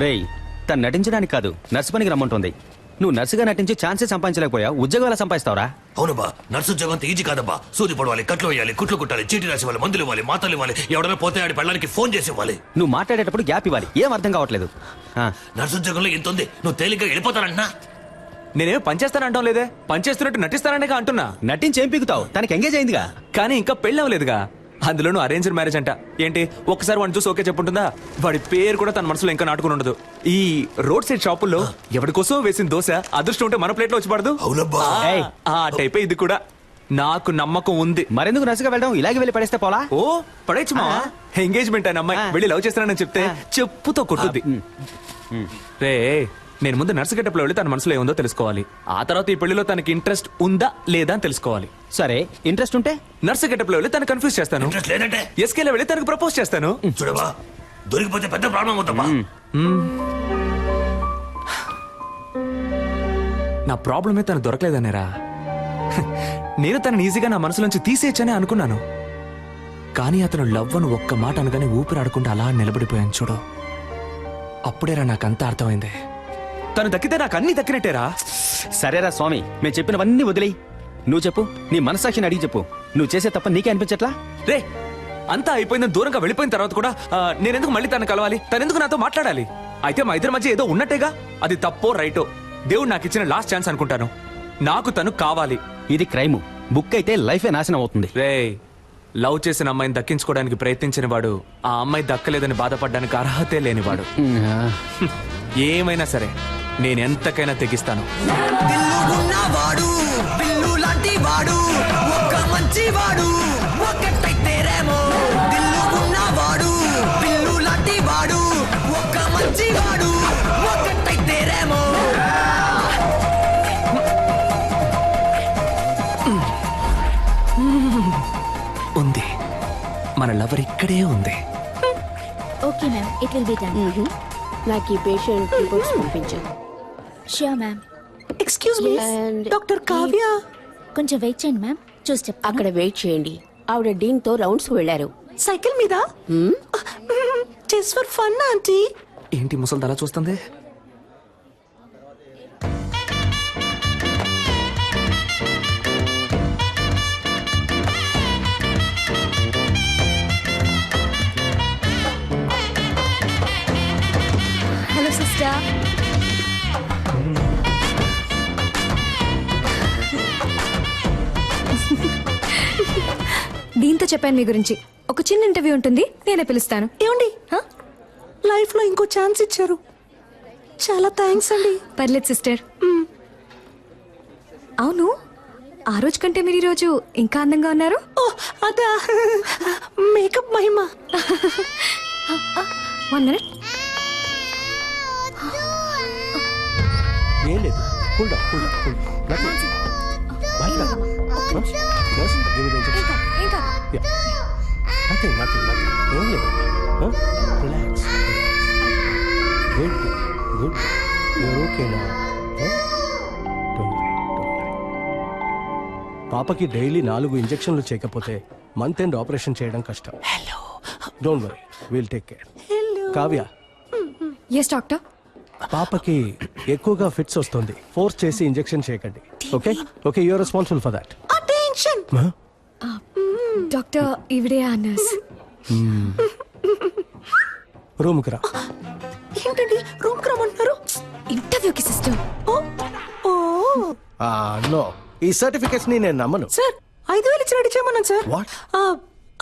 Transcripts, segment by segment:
రేయ్, తను నటించడానికి కాదు నర్సు పనికి రమ్మంటుంది. నువ్వు నర్సుగా నటించి ఛాన్సే సంపాదించలేకపోయా, ఉద్యోగం ఎలా సంపాదిస్తావురా? అవునబ్బా, నర్సు ఉద్యోగం అంత ఈజీ కాదబ్బా. సూది పడవాలి, కట్లు వేయాలి, కుట్లు కుట్టాలి, చీటీ రాసి ఇవ్వాలి, మందులు ఇవ్వాలి, మాతలు ఇవ్వాలి, ఎవడైనా పోతే ఆడి పెళ్ళడానికి ఫోన్ చేసి ఇవ్వాలి. నువ్వు మాట్లాడేటప్పుడు గ్యాప్ ఇవ్వాలి. ఏం అర్థం కావట్లేదు. నర్సు ఉద్యోగంలో ఎంత ఉంది, నువ్వు తేలిగ్గా వెళ్ళిపోతానంటున్నా. నేనేం పనిచేస్తానంటాం లేదే, పనిచేస్తున్నట్టు నటిస్తాననే అంటున్నా. నటించి ఏం పీకుతావు? తనకి ఎంగేజ్ అయిందిగా. కానీ ఇంకా పెళ్ళి అవ్వలేదుగా. అందులోనూ అరేంజ్డ్ మ్యారేజ్ అంట. ఏంటి ఒక్కసారి వాడిని చూసి ఓకే చెప్పుంటుందా? వాడి పేరు కూడా తన మనసులో ఇంకా నాటుకుని ఉండదు. ఈ రోడ్ సైడ్ షాపుల్లో ఎవరి కోసం వేసిన దోశ అదృష్టం ఉంటే మన ప్లేట్ లో వచ్చి పడదు. ఆ టైపే ఇది కూడా. నాకు నమ్మకం ఉంది. మరెందుకు నర్సుగా వెళ్ళడం? ఇలాగే వెళ్ళి పడేస్తే పోలా? ఓ పడేచ్చు మా ఎంగేజ్మెంట్ అయిన అమ్మాయి వెళ్ళి లవ్ చేస్తానని చెప్తే చెప్పుతో కొట్టుద్ది. రే, నేను ముందు నర్సు గెటప్లో వెళ్ళి తన మనసులో ఏముందో తెలుసుకోవాలి. ఆ తర్వాత ఈ పెళ్లిలో తనకి ఇంట్రెస్ట్ ఉందా లేదా అని తెలుసుకోవాలి. సరే, ఇంట్రెస్ట్ ఉంటే నర్సు గెటప్లో వెళ్ళి తను కన్ఫ్యూజ్ చేస్తాను. లేదంటే ఎస్కేలో వెళ్ళి తనకు ప్రపోజ్ చేస్తాను. చూడవా, దొరికిపోతే పెద్ద ప్రాబ్లం అవుతామా? నా ప్రాబ్లమే తను దొరకలేదనేరా. నేను తనని ఈజీగా నా మనసులోంచి తీసేయచ్చనే అనుకున్నాను. కానీ అతను లవ్ అని ఒక్క మాట అనగానే ఊపిరాడకుండా అలా నిలబడిపోయాను చూడు. అప్పుడేరా నాకంతా అర్థమైంది. తను దక్కితే నాకు అన్ని దక్కినట్టేరా. సరేరా స్వామి, మేము చెప్పినవన్నీ వదిలేయి. నువ్వు చెప్పు, నీ మనసాక్షిని అడిగి చెప్పు. నువ్వు చేసే తప్ప నీకే అనిపించట్లా? రే, అంతా అయిపోయిందని దూరంగా వెళ్ళిపోయిన తర్వాత కూడా నేనెందుకు మళ్ళీ తను కలవాలి? తనెందుకు నాతో మాట్లాడాలి? అయితే మా ఇద్దరి మధ్య ఏదో ఉన్నట్టేగా. అది తప్పో రైటో దేవుడు నాకు ఇచ్చిన లాస్ట్ ఛాన్స్ అనుకుంటాను. నాకు తను కావాలి. ఇది క్రైమ్. బుక్ అయితే లైఫే నాశనం అవుతుంది. రే, లవ్ చేసిన అమ్మాయిని దక్కించుకోవడానికి ప్రయత్నించిన వాడు ఆ అమ్మాయి దక్కలేదని బాధపడడానికి అర్హతే లేనివాడు. ఏమైనా సరే నేను ఎంతకైనా తెగిస్తాను. ఉంది, మన లవర్ ఇక్కడే ఉంది. Okay ma'am, it will be done. నాకు ఈ పేషెంట్ రిపోర్ట్స్ పంపించు. Sure ma'am. Excuse me, doctor Kavya. కొంచెం వెయిట్ చేయండి మ్యామ్, చూసి చెప్తాను. అక్కడ వెయిట్ చేయండి. ఆవిడ డీన్ తో రౌండ్స్ వెళ్లారు. సైకిల్ మీద. Just for fun aunty. ఏంటి ముసలి అలా చూస్తుంది? Hello sister. దీంతో చెప్పాను మీ గురించి. ఒక చిన్న ఇంటర్వ్యూ ఉంటుంది, నేనే పిలుస్తాను. ఏమండి, లైఫ్ లో ఇంకో ఛాన్స్ ఇచ్చారు. చాలా థ్యాంక్స్ అండి. పర్లేదు సిస్టర్. అవును, ఆ రోజు కంటే మీరు ఈరోజు ఇంకా అందంగా ఉన్నారు. ఓ అదా, మేకప్ మహిమ. 1 minute. ఏం లేదు, cool down, cool down, cool down. Nothing, nothing, nothing. ఏం లేదు. Relax. Good, good. You're okay now. పాపకి డైలీ 4 ఇంజెక్షన్లు చేయకపోతే మంత్ ఎండ్ ఆపరేషన్ చేయడం కష్టం. Hello. Don't worry, will take care. Kavya. Yes doctor. పాపకి ఎక్కువగా ఫిట్స్ వస్తుంది. ఫోర్స్ చేసి ఇంజెక్షన్ చేయకండి. Okay okay, you are responsible for that. Attention. Doctor, ఈవిడే ఆ నర్స్. రూమ్ కి రా. ఏంటండి రూమ్ కి రమ్మంటున్నారు? ఇంటర్వ్యూకి సిస్టర్. ఓ నో, ఈ సర్టిఫికెట్స్ ని నేను నమ్మను. సార్, 5,000 ఇచ్చి రెడీ చేయమన్నాను సార్. What?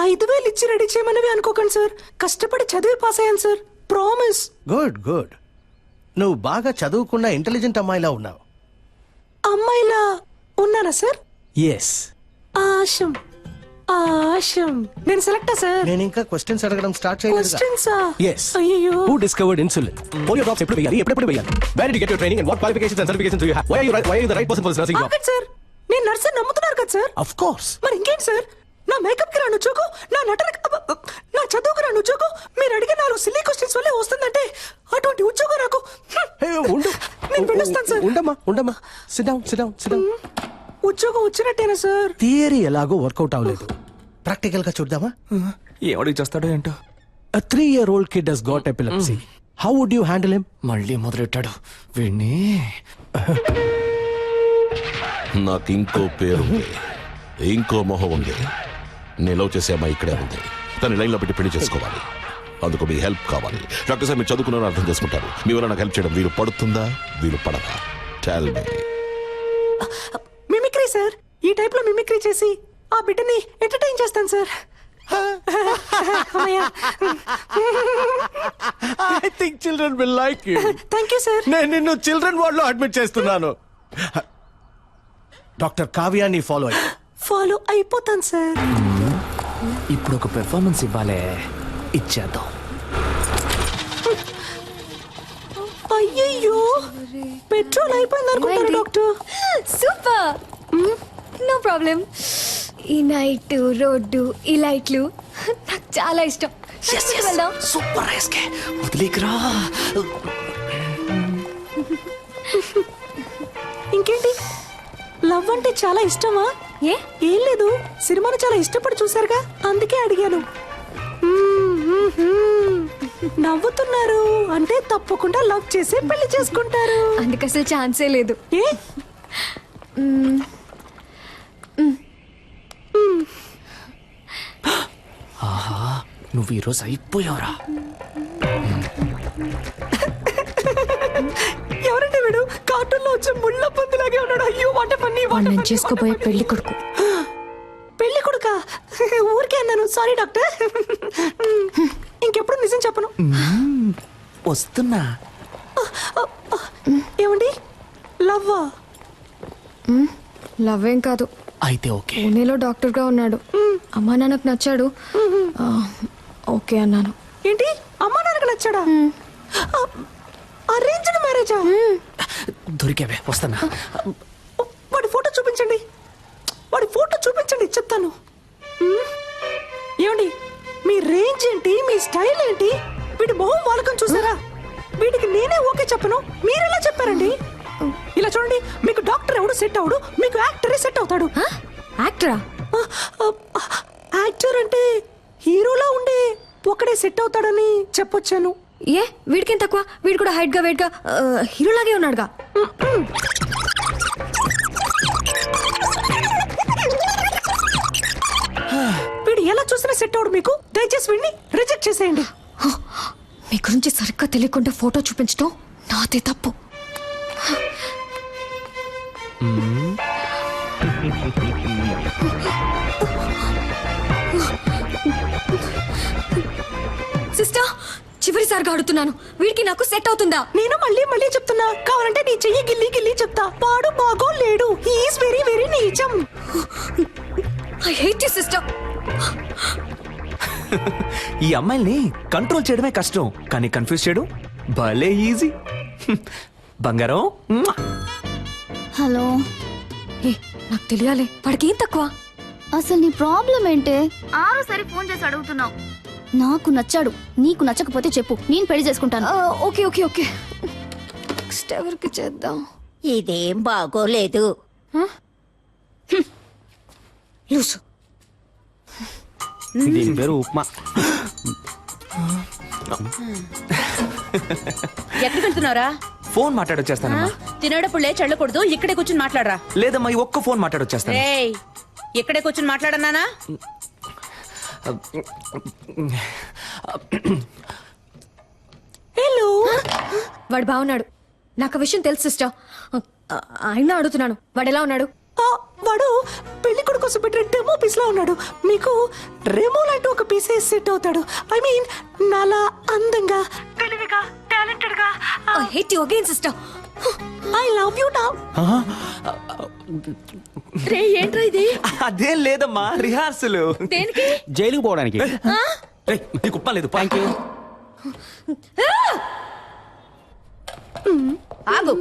5,000 ఇచ్చి రెడీ చేయమన్నవి అనుకోకండి సార్. కష్టపడి చదివి పాస్ అయ్యాను సార్, ప్రామిస్. Good good. నువ్వు బాగా చదువుకున్న ఇంటెలిజెంట్ అమ్మాయిలా ఉన్నావు. అమ్మాయిలా ఉన్నారా సార్? ఎస్. ఆశం ఆశం. నేను సెలెక్టా సార్? నేను ఇంకా క్వశ్చన్స్ అడగడం స్టార్ట్ చేయలేదు. క్వశ్చన్సా? Yes. అయ్యో. Who discovered insulin? Polio drops ఎప్పుడు వేయాలి, ఎప్పుడు వేయాలి? Where did you get your training and what qualifications and certifications do you have? Why are you the right person for this nursing job? ఆగండి sir, నేను nurse నమ్ముతున్నారు కదా sir? Of course. మరి ఇంకేంటి సార్? నా మేకప్ కి రాను ఉద్యోగం, నా నా చదువుకు రాను ఉద్యోగం, మీరు అడిగే 4 సిల్లీ క్వశ్చన్స్ వల్లే వస్తుందంటే అటువంటి ఉద్యోగం నాకు. Hey, ఉండు. నేను వెళ్ళొస్తాను సార్. ఉండమ్మా. Sit down. ఉద్యోగం వచ్చినట్టేనా సార్? థియరీ ఎలాగో వర్కౌట్ అవ్వలేదు. ప్రాక్టికల్ గా చూద్దామా? ఎవడికి చేస్తాడో ఏంటో. A 3-year-old kid has got epilepsy. How would you handle him? మళ్ళీ మొదలెట్టాడు వీడిని. నాకు ఇంకో పేరు ఉంది, ఇంకో మొహం ఉంది. నేను లవ్ చేసే అమ్మాయి ఇక్కడే ఉంది. తను లైన్లో పెట్టి పెళ్లి చేసుకోవాలి. అందుకు మీ హెల్ప్ కావాలి. డాక్టర్ సార్ మీరు చదువుకున్నారని అర్థం చేసుకుంటారు. మీ వల్ల నాకు హెల్ప్ చేయడం వీలు పడుతుందా వీలు పడదా? Tell me. మిమిక్రీ సార్, ఈ టైప్ లో మిమిక్రీ చేసి ఆ బిడ్డని ఎంటర్టైన్ చేస్తాను sir. I think children will like you. Thank you sir. నేను నిన్ను చిల్డ్రన్ వార్డ్ లో అడ్మిట్ చేస్తున్నాను. డాక్టర్ కావ్యాన్ని ఫాలో అయ్యి. ఫాలో అయిపోతాను సార్. ఇప్పుడు ఒక పెర్ఫార్మెన్స్ ఇవ్వాలే, ఇచ్చేద్దాం. అయ్యయ్యో, పెట్రోల్ అయిపోయింది అనుకుంటాను డాక్టర్. Super, no problem. ఈ నైట్ రోడ్డు ఈ లైట్లు నాకు చాలా ఇష్టం. వెళ్దాం. సూపర్ రైస్కే వదిలేకరా. ఇంకేంటి, లవ్ అంటే చాలా ఇష్టమా? ఏ ఏం లేదు, సినిమాను చాలా ఇష్టపడి చూసారుగా, అందుకే అడిగాను. నవ్వుతున్నారు అంటే తప్పకుండా లవ్ చేసి పెళ్లి చేసుకుంటారు. అందుకు అసలు ఛాన్సే లేదు. ఏ నువ్వు ఈరోజు అయిపోయావురా. ఎవరంటే వీడు? కార్టూన్ లో వచ్చే ముళ్ళ పందిలాగే ఉన్నాడు. అయ్యో వాట పని నేను చేసుకోబోయే పెళ్లి కొడుకు. పెళ్లి కొడుక? ఊరికే అన్నాను, సారీ డాక్టర్. ఇంకెప్పుడు నిజం చెప్పను. వస్తున్నా. ఏమండి, లవ్వా? లవ్ ఏం కాదు, అయితే ఓకే. పూణేలో డాక్టర్ గా ఉన్నాడు. అమ్మా నాన్నకు నచ్చాడు. ఓకే అన్నాను. ఏంటి, అమ్మా నాన్నకు నచ్చాడా? అరేంజ్డ్ మ్యారేజా? దొరికావే, వస్తున్నా. వాడి ఫోటో చూపించండి, వాడి ఫోటో చూపించండి, చెప్తాను. ఏమండి, మీ రేంజ్ ఏంటి, మీ స్టైల్ ఏంటి? వీడి మొహం వాలకం చూసారా? వీడికి నేనే ఓకే చెప్పను, మీరెలా చెప్పారండి? ఇలా చూడండి, మీకు డాక్టర్ ఎవడు సెట్ అవడు, మీకు యాక్టరే సెట్ అవుతాడు. యాక్టరా? యాక్టర్ అంటే హీరోలా ఉండే ఒకడే సెట్ అవుతాడని చెప్పొచ్చాను. ఏ వీడికేం తక్కువ? వీడు కూడా హైట్ గా వెయిట్ గా హీరోలాగే ఉన్నాడుగా. వీడు ఎలా చూసినా సెట్ అవడు మీకు. దయచేసి వీడిని రిజెక్ట్ చేసేయండి. మీ గురించి సరిగ్గా తెలియకుండా ఫోటో చూపించడం నాదే తప్పు. సిస్టర్, చివరిసారిగా అడుగుతున్నాను, వీడికి నాకు సెట్ అవుతుందా? నేను మళ్ళీ మళ్ళీ చెప్తున్నా, కావాలంటే నీ చెయ్యి గిల్లి గిల్లి చెప్తా. వాడు బాగో లేడు, హీఈస్ వెరీ వెరీ నీచం. I hate you sister. ఈ అమ్మాయిల్ని కంట్రోల్ చేయడమే కష్టం, కానీ కన్ఫ్యూజ్ చేయడం భలే ఈజీ. బంగారం. హలో, ఏ నాకు తెలియాలి, వాడికి ఏం తక్కువ? అసలు నీ ప్రాబ్లం ఏంటే? ఆరోసారి ఫోన్ చేసి అడుగుతున్నావు. నాకు నచ్చాడు, నీకు నచ్చకపోతే చెప్పు, నేను పెళ్లి చేసుకుంటాను. ఓకే ఓకే ఓకే, నెక్స్ట్ ఎవరికి చేద్దాం? ఇదేం బాగోలేదు. లూసు. దీని పేరు ఉప్మా. ఎక్కడికి వెళ్తున్నారా? ఫోన్ మాట్లాడొచ్చేస్తానమ్మా. తినేటప్పుడు లేచి వెళ్ళకూడదు, ఇక్కడే కూర్చుని మాట్లాడరా. లేదమ్మా, ఈ ఒక్క ఫోన్ మాట్లాడొచ్చేస్తాను. ఏయ్, ఇక్కడే కూర్చుని మాట్లాడన్నానా? హలో, వాడు బాగున్నాడు, నాకు ఆ విషయం తెలుసు సిస్టర్. అయినా అడుగుతున్నాను, వాడు ఎలా ఉన్నాడు? వాడు పెళ్లి కొడుకు కోసం పెట్టిన డెమో పీస్ లా ఉన్నాడు. మీకు రెమో లాంటి ఒక పీసే సెట్ అవుతాడు. ఐ మీన్ నాలా అందంగా, తెలివిగా, టాలెంటెడ్ గా. I hate you again sister. I love you now. రే, ఏంట్రా ఇది? అదేం లేదమ్మా, రిహార్సల్. దేనికి? జైలుకి పోవడానికి. రేయ్, నీకు ఉప్ప లేదు. Thank you. ఆగు.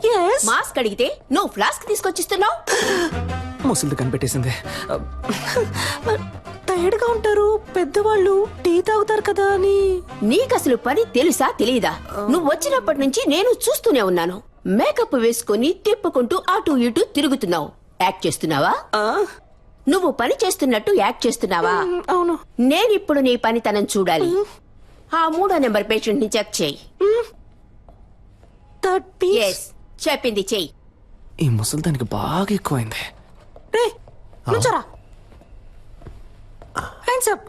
yes మాస్క్ అడిగితే నువ్వు ఫ్లాస్క్ తీసుకొచ్చిస్తున్నావు. ముసలిది కనిపెట్టేసింది. టైర్డ్ గా ఉంటారు పెద్దవాళ్ళు, టీ తాగుతారు కదా అని. నీకు అసలు పని తెలుసా తెలీదా? నువ్వు వచ్చినప్పటి నుంచి నేను చూస్తూనే ఉన్నాను. మేకప్ వేసుకొని తిప్పుకుంటూ అటు ఇటు తిరుగుతున్నావు. యాక్ట్ చేస్తున్నావా? నువ్వు పని చేస్తున్నట్టు యాక్ట్ చేస్తున్నావా? అవును. నేనిప్పుడు నీ పనితనం చూడాలి. ఆ 3వ నెంబర్ పేషెంట్ ని చెక్ చేయి 30. ఎస్ చెప్పింది చెయ్యి. ఈ ముసలి దానికి బాగా ఎక్కువైంది. రే నుంచోరా. Hands up.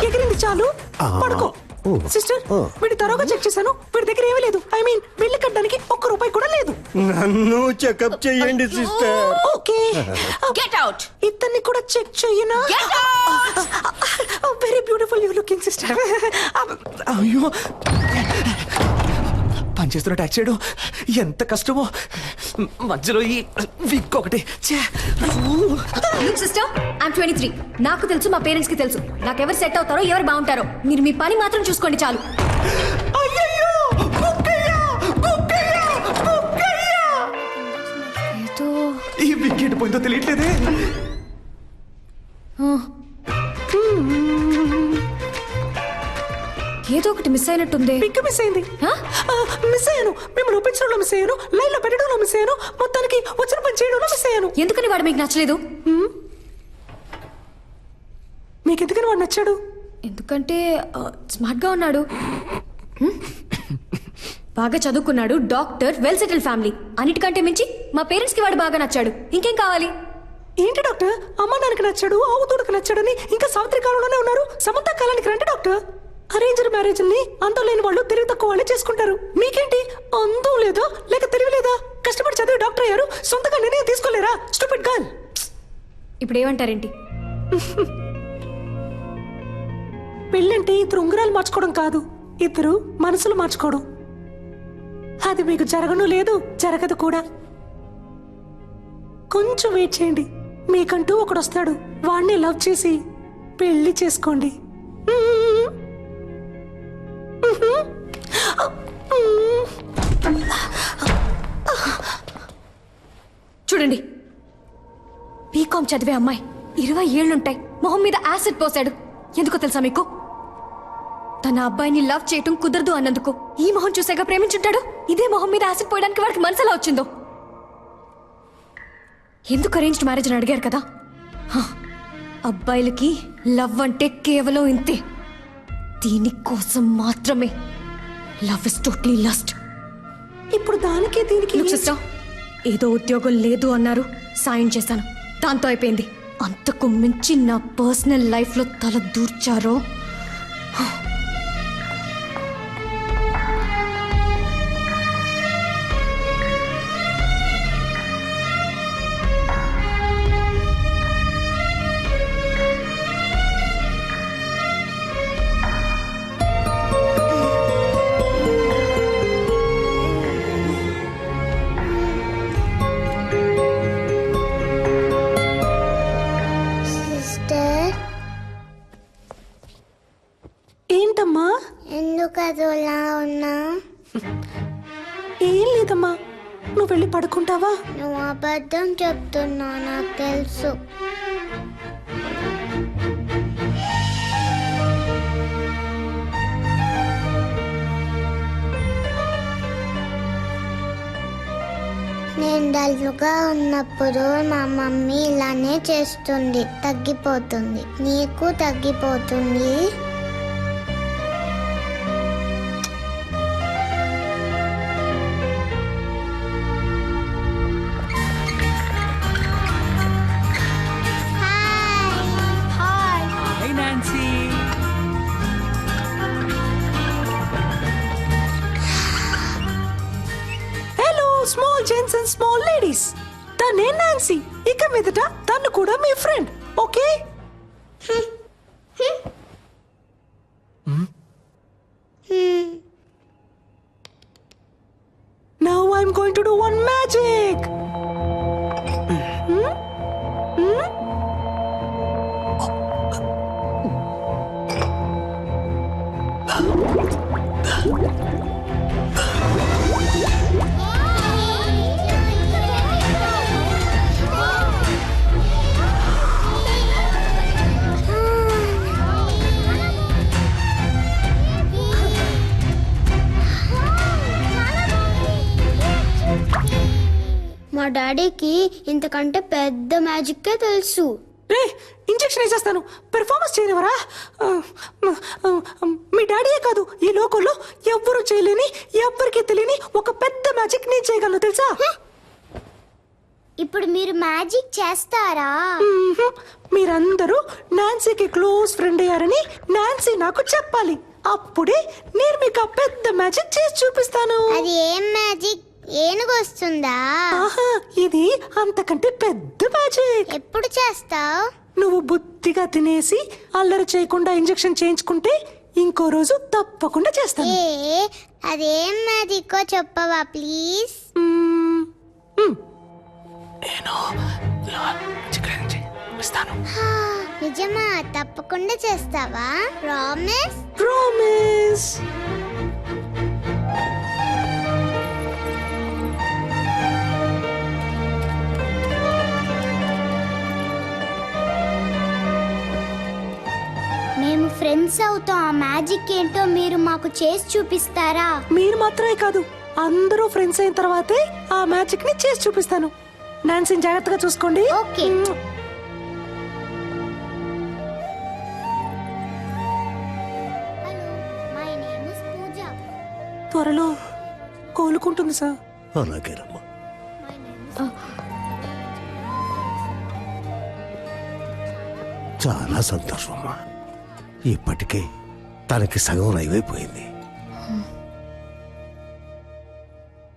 ఎగిరింది చాలు, పడుకో. సిస్టర్, వీడి తరోగా చెక్ చేశాను. వీడి దగ్గర ఏమీ లేదు. ఐ మీన్ బిల్లు కట్టడానికి ₹1 కూడా లేదు. నన్ను చెకప్ చేయండి సిస్టర్. Okay, get out. ఇతన్ని కూడా చెక్ చెయ్యనా? Get out. Very beautiful you looking sister. అయ్యో, పనిచేస్తున్న ట్యాక్స్ చేయడం ఎంత కష్టమో. మధ్యలో ఈ విక్ ఒకటి. Sister, I'm 23. నాకు తెలుసు, మా పేరెంట్స్ కి తెలుసు నాకెవరు సెట్ అవుతారో, ఎవరు బాగుంటారో. మీరు మీ పని మాత్రం చూసుకోండి చాలు. ఏదో ఈ వికెట్ పోయిందో తెలియట్లేదే. ఏదో ఒకటి మిస్ అయినట్టుంది. పిక్ మిస్ అయింది. హ? మిస్ అయ్యాను. మిమ్మల్ని ఒప్పించడంలో మిస్ అయ్యాను. లైన్ లో పెట్టడంలో మిస్ అయ్యాను. మొత్తానికి వచ్చిన పని చేయడంలో మిస్ అయ్యాను. ఎందుకని వాడు మీకు నచ్చలేదు? మీకు ఎందుకని వాడు నచ్చాడు? ఎందుకంటే స్మార్ట్ గా ఉన్నాడు, బాగా చదువుకున్నాడు, డాక్టర్, వెల్ సెటిల్ ఫ్యామిలీ. అన్నిటికంటే మించి మా పేరెంట్స్ కి వాడు బాగా నచ్చాడు. ఇంకేం కావాలి? ఏంటి డాక్టర్, అమ్మ నాన్నకి నచ్చాడు, ఆవుతూడకి నచ్చాడని ఇంకా సావిత్రి కాలంలోనే ఉన్నారు. సమంత కాలానికి రండి డాక్టర్. అరేంజ్డ్ మ్యారేజ్ ని అందం లేని వాళ్ళు తెలివి తక్కువ వాళ్ళే చేసుకుంటారు. మీకేంటి, అందం లేదా లేక తెలివి లేదా? కష్టపడి చదివి డాక్టర్ అయ్యారు, సొంతగా నిర్ణయం తీసుకోలేరా? Stupid girl. ఇప్పుడు ఏమంటారేంటి? పెళ్ళంటే ఇద్దరు ఉంగరాలు మార్చుకోవడం కాదు, ఇద్దరు మనసులు మార్చుకోవడం. అది మీకు జరగను లేదు, జరగదు కూడా. కొంచెం వెయిట్ చేయండి, మీకంటూ ఒకడు వస్తాడు. వాణ్ణి లవ్ చేసి పెళ్లి చేసుకోండి. చూడండి, బీకాం చదివే అమ్మాయి, 20 ఏళ్లుంటాయి, మొహం మీద యాసిడ్ పోసాడు. ఎందుకో తెలుసా మీకు? తన అబ్బాయిని లవ్ చేయటం కుదరదు అన్నందుకు. ఈ మొహం చూసాక ప్రేమించుంటాడు. ఇదే మొహం మీద యాసిడ్ పోయడానికి వాడికి మనసులా వచ్చిందో. ఎందుకు అరేంజ్డ్ మ్యారేజ్ అని అడిగారు కదా. అబ్బాయిలకి లవ్ అంటే కేవలం ఇంతే. దీనికోసం మాత్రమే. Love is totally lust. ఇప్పుడు దానికి దీనికి లుక్ సిస్టర్, ఏదో ఉద్యోగం లేదు అన్నారు, సాయం చేశాను, దాంతో అయిపోయింది. అంతకు మించి నా పర్సనల్ లైఫ్ లో తల దూర్చారో. ఏంటమ్మా, ఎందుకు అదోలా ఉన్నా? ఏం లేదమ్మా, నువ్వు వెళ్ళి పడుకుంటావా? నువ్వు అబద్ధం చెప్తున్నావు, నాకు తెలుసు. నేను డల్గా ఉన్నప్పుడు మా మమ్మీ ఇలానే చేస్తుంది, తగ్గిపోతుంది. నీకు తగ్గిపోతుంది. Hello small gents and small ladies, తనే నాన్సీ. ఇక మీదట తను కూడా మీ friend, okay? Now I'm going to do one magic. చాలా బాగుంది. డాడీకి ఇంతకంటే పెద్ద మ్యాజిక్కే తెలుసు. రే ఇంజెక్షన్ వేసేస్తాను, పెర్ఫార్మెన్స్ చేయనివరా? మీ డాడీయే కాదు, ఈ లోకంలో ఎవ్వరూ చేయలేని, ఎవ్వరికీ తెలియని ఒక పెద్ద మ్యాజిక్ నేను చేయగలను తెలుసా? ఇప్పుడు మీరు మ్యాజిక్ చేస్తారా? మీరందరూ నాన్సీకి క్లోజ్ ఫ్రెండ్ అయ్యారని నాన్సీ నాకు చెప్పాలి. అప్పుడే నేను మీకు ఆ పెద్ద మ్యాజిక్ చేసి చూపిస్తాను. అది ఏం మ్యాజిక్? ఏనుగు వస్తుందా? ఆహా, ఇది అంతకంటే పెద్ద మ్యాజిక్. ఎప్పుడు చేస్తావు? నువ్వు బుద్ధిగా తినేసి అల్లరి చేయకుండా ఇంజెక్షన్ చేయించుకుంటే ఇంకో రోజు తప్పకుండా చేస్తాను. అదేం మ్యాజిక్ చెప్పవా ప్లీజ్? నేను ఇస్తాను. నిజమా? తప్పకుండా చేస్తావా? ప్రామిస్? ప్రామిస్. మేము ఫ్రెండ్స్ అవుతాం. ఆ మ్యాజిక్ ఏంటో మీరు మాకు చేసి చూపిస్తారా? మీరు మాత్రమే కాదు, అందరూ ఫ్రెండ్స్ అయిన తర్వాతే ఆ మ్యాజిక్ ని చేసి చూపిస్తాను. నాన్సీని జాగ్రత్తగా చూసుకోండి. Okay. Hello, my name is Pooja. త్వరలో కోలుకుంటుంది సార్. అలాగేనమ్మా. చాలా సంతోషం అమ్మా. ఇప్పటికే తనకి సగం అయిపోయింది.